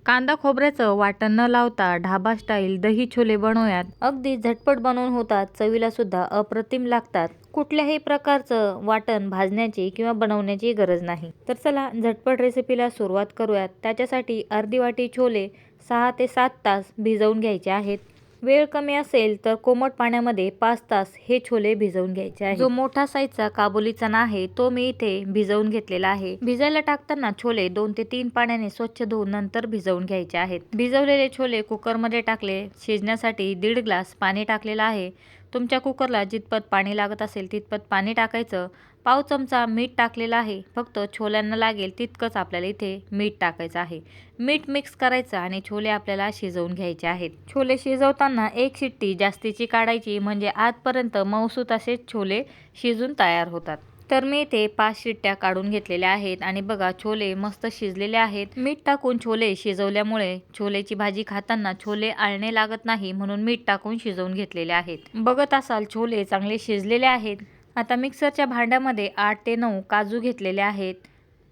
कांदा खोबऱ्याचं वाटण न लावता ढाबा स्टाईल दही छोले बनवूयात। अगदी झटपट बनवून होतात, चवीला सुद्धा अप्रतिम लागतात। कुठल्याही प्रकारचं वाटण भाजण्याची किंवा बनवण्याची गरज नाही। तर चला झटपट रेसिपीला सुरुवात करूयात। त्याच्यासाठी अर्धी वाटी छोले 6 ते 7 तास भिजवून घ्यायचे आहेत। वेळ कमी असेल तर कोमट पाण्यामध्ये 5 तास हे छोले भिजवून घ्यायचे आहे। जो मोठा साईजचा काबुली चणा आहे तो मी इथे भिजवून घेतलेला आहे। भिजायला टाकताना छोले 2 ते 3 पाण्याने स्वच्छ धुवून नंतर भिजवून घ्यायचे आहेत। भिजवलेले छोले कुकरमध्ये टाकले। शिजण्यासाठी 1.5 ग्लास पाणी टाकलेलं आहे। तुमच्या कुकरला जितपत पाणी लागत असेल तितपत पाणी टाकायचं। पाव चमचा मीठ टाकलेलं आहे। फक्त छोल्यांना लागेल तितकंच आपल्याला इथे मीठ टाकायचं आहे। मीठ मिक्स करायचं आणि छोले आपल्याला शिजवून घ्यायचे आहेत। छोले शिजवताना एक शिट्टी जास्तीची काढायची, म्हणजे आतपर्यंत मऊसूत असे छोले शिजून तयार होतात। तर मी इथे 5 शिट्ट्या काढून घेतलेल्या आहेत आणि बघा छोले मस्त शिजलेले आहेत। मीठ टाकून छोले शिजवल्यामुळे छोलेची भाजी खाताना छोले आळणे लागत नाही, म्हणून मीठ टाकून शिजवून घेतलेले आहेत। बघत असाल छोले चांगले शिजलेले आहेत। आता मिक्सरच्या भांड्यामध्ये 8 ते 9 काजू घेतलेले आहेत।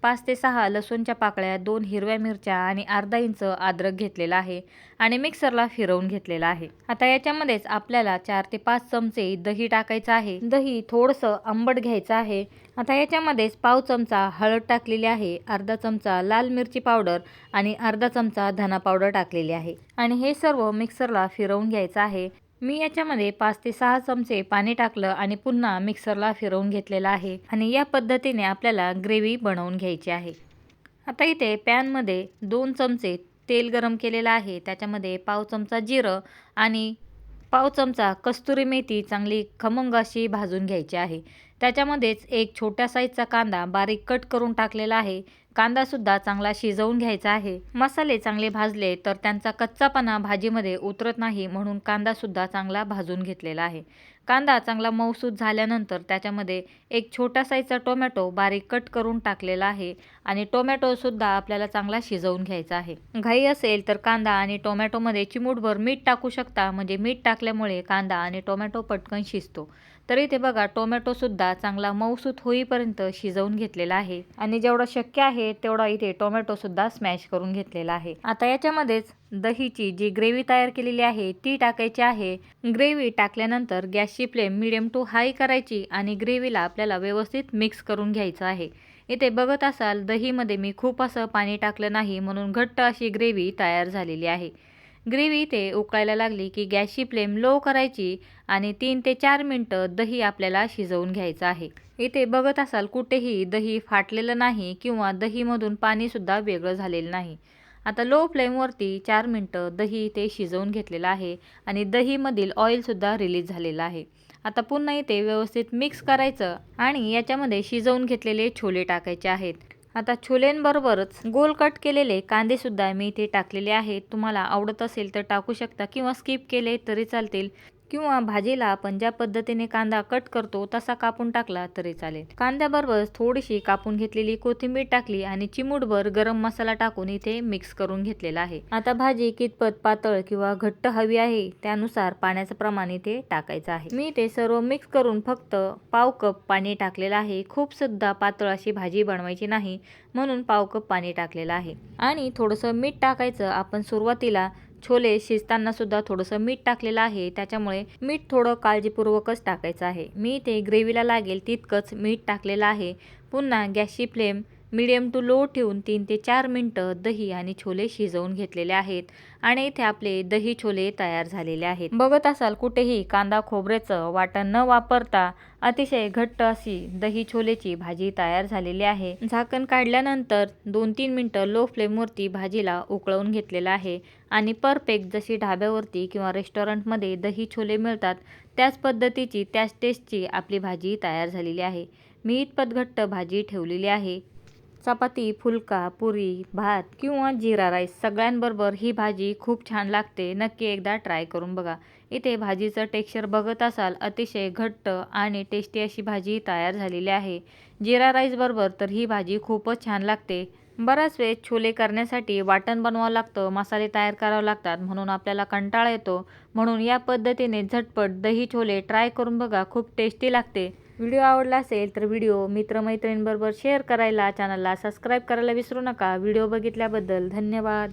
5 ते 6 लसूणच्या पाकळ्या, 2 हिरव्या मिरच्या आणि अर्धा इंच अद्रक घेतलेला आहे आणि मिक्सरला फिरवून घेतलेला आहे। आता याच्यामध्येच आपल्याला 4 ते 5 चमचे दही टाकायचं आहे। दही थोडंसं आंबट घ्यायचं आहे। आता याच्यामध्येच पाव चमचा हळद टाकलेली आहे, अर्धा चमचा लाल मिरची पावडर आणि अर्धा चमचा धना पावडर टाकलेली आहे आणि हे सर्व मिक्सरला फिरवून घ्यायचं आहे। मी याच्यामध्ये 5 ते 6 चमचे पाणी टाकलं आणि पुन्हा मिक्सरला फिरवून घेतलेलं आहे आणि या पद्धतीने आपल्याला ग्रेव्ही बनवून घ्यायची आहे। आता इथे पॅनमध्ये 2 चमचे तेल गरम केलेलं आहे। त्याच्यामध्ये पाव चमचा जिरं आणि पाव चमचा कस्तुरी मेथी चांगली खमंग अशी भाजून घ्यायची आहे। त्याच्यामध्येच एक छोट्या साईजचा कांदा बारीक कट करून टाकलेला आहे। कांदा सुद्धा चांगला शिजवून घ्यायचा आहे। मसाले चांगले भाजले तर त्यांचा कच्चापणा भाजीमध्ये उतरत नाही, म्हणून कांदा सुद्धा चांगला भाजून घेतलेला आहे। कांदा चांगला मऊसूत झाल्यानंतर त्याच्यामध्ये एक छोटा साईजचा टोमॅटो बारीक कट करून टाकलेला आहे आणि टोमॅटो सुद्धा आपल्याला चांगला शिजवून घ्यायचा आहे। घाई असेल तर कांदा आणि टोमॅटोमध्ये चिमूटभर मीठ टाकू शकता, म्हणजे मीठ टाकल्यामुळे कांदा आणि टोमॅटो पटकन शिजतो। तर इथे बघा टोमॅटो सुद्धा चांगला मऊसूत होईपर्यंत शिजवून घेतलेला आहे आणि जेवढं शक्य आहे तेवढा इथे टोमॅटो सुद्धा स्मॅश करून घेतलेला आहे। आता याच्यामध्येच दहीची जी ग्रेव्ही तयार केलेली आहे ती टाकायची आहे। ग्रेव्ही टाकल्यानंतर गॅसची फ्लेम मीडियम टू हाय करायची आणि ग्रेव्हीला आपल्याला व्यवस्थित मिक्स करून घ्यायचं आहे। इथे बघत असाल दहीमध्ये मी खूप असं पाणी टाकलं नाही, म्हणून घट्ट अशी ग्रेव्ही तयार झालेली आहे। ग्रेव्ही इथे उकळायला लागली की गॅसची फ्लेम लो करायची आणि 3 ते 4 मिनिटं दही आपल्याला शिजवून घ्यायचं आहे। इथे बघत असाल कुठेही दही फाटलेलं नाही किंवा दहीमधून पाणी सुद्धा वेगळं झालेलं नाही। आता लो फ्लेमवरती 4 मिनिटं दही इथे शिजवून घेतलेलं आहे आणि दहीमधील ऑइल सुद्धा रिलीज झालेलं आहे। आता पुन्हा इथे व्यवस्थित मिक्स करायचं आणि याच्यामध्ये शिजवून घेतलेले छोले टाकायचे आहेत। आता छोल्यांबरोबरच गोल कट केलेले कांदे सुद्धा मी इथे टाकलेले आहेत। तुम्हाला आवडत असेल तर टाकू शकता किंवा स्किप केले तरी चालतील, किंवा भाजीला आपण ज्या पद्धतीने कांदा कट करतो तसा कापून टाकला तरी चालेल। कांद्याबरोबर थोडीशी कापून घेतलेली कोथिंबीर टाकली आणि चिमूटभर गरम मसाला टाकून इथे मिक्स करून घेतलेला आहे। आता भाजी कितपत पातळ किंवा घट्ट हवी आहे त्यानुसार पाण्याचं प्रमाण इथे टाकायचं आहे। मी ते सर्व मिक्स करून फक्त पाव कप पाणी टाकलेलं आहे। खूप सुद्धा पातळ अशी भाजी बनवायची नाही, म्हणून पाव कप पाणी टाकलेलं आहे आणि थोडंसं मीठ टाकायचं। आपण सुरुवातीला छोले शिजताना सुद्धा थोडंसं मीठ टाकलेलं आहे, त्याच्यामुळे मीठ थोडं काळजीपूर्वकच टाकायचं आहे। मी ते ग्रेव्हीला लागेल तितकंच मीठ टाकलेलं आहे। पुन्हा गॅसची फ्लेम मीडियम टू लो ठेवून 3 ते 4 मिनिटं दही आणि छोले शिजवून घेतलेले आहेत आणि इथे आपले दही छोले तयार झालेले आहेत। बघत असाल कुठेही कांदा खोबऱ्याचं वाटण न वापरता अतिशय घट्ट अशी दही छोलेची भाजी तयार झालेली आहे। झाकण काढल्यानंतर 2-3 मिनिटं लो फ्लेमवरती भाजीला उकळवून घेतलेलं आहे आणि परफेक्ट जशी ढाब्यावरती किंवा रेस्टॉरंटमध्ये दही छोले मिळतात त्याच पद्धतीची त्याच टेस्टची आपली भाजी तयार झालेली आहे। मी इतपत घट्ट भाजी ठेवलेली आहे। चपाती, फुलका, पुरी, भात किंवा जीरा राईस सगळ्यांबरोबर ही भाजी खूप छान लागते। नक्की एकदा ट्राय करून बघा। इथे भाजीचं टेक्स्चर बघत असाल अतिशय घट्ट आणि टेस्टी अशी भाजी तयार झालेली आहे। जीरा राईस बरोबर तर ही भाजी खूपच छान लागते। बराच वेळ छोले करण्यासाठी वाटण बनवावं लागतं, मसाले तयार करावे लागतात, म्हणून आपल्याला कंटाळा येतो। म्हणून या पद्धतीने झटपट दही छोले ट्राय करून बघा, खूप टेस्टी लागते। व्हिडिओ आवडला असेल तर व्हिडिओ मित्रमैत्रिणींबरोबर शेअर करायला, चॅनलला सबस्क्राईब करायला विसरू नका। व्हिडिओ बघितल्याबद्दल धन्यवाद।